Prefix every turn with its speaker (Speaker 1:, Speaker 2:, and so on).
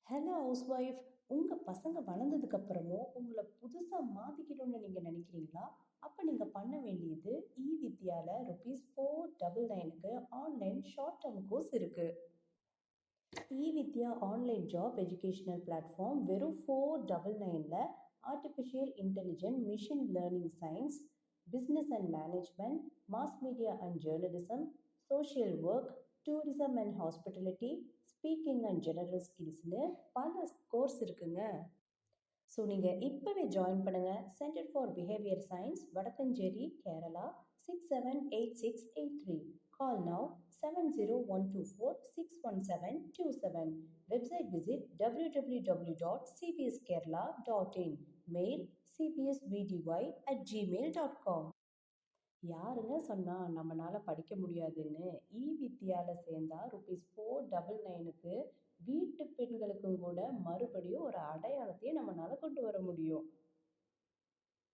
Speaker 1: Hello house wife. உங்கள் பசங்க வளர்ந்ததுக்கு அப்புறமும் உங்களை புதுசாக மாற்றிக்கணும்னு நீங்கள் நினைக்கிறீங்களா? அப்போ நீங்கள் பண்ண வேண்டியது வித்யாவில் ₹499க்கு ஆன்லைன் ஷார்ட் டேர்ம் கோர்ஸ் இருக்குது. Vidya online job educational platform வெறும் 499ல் artificial intelligent machine learning science, business and management, mass media and journalism, social work, tourism and hospitality, speaking and general ஸ்கில்ஸ்னு பல கோர்ஸ் இருக்குங்க. ஸோ நீங்கள் இப்போவே ஜாயின் பண்ணுங்கள். Centre for behaviour science, Vadakkanchery, Kerala 678683. Call now 7012461727. Website visit www.cbskerala.in. Mail cbsvdy@gmail.com. யாருங்க சொன்னா நம்மளால படிக்க முடியாதுன்னு? வித்யாவில் சேர்ந்தா ₹499க்கு வீட்டு பெண்களுக்கும் கூட மறுபடியும் ஒரு அடையாளத்தையே நம்மளால கொண்டு வர முடியும்.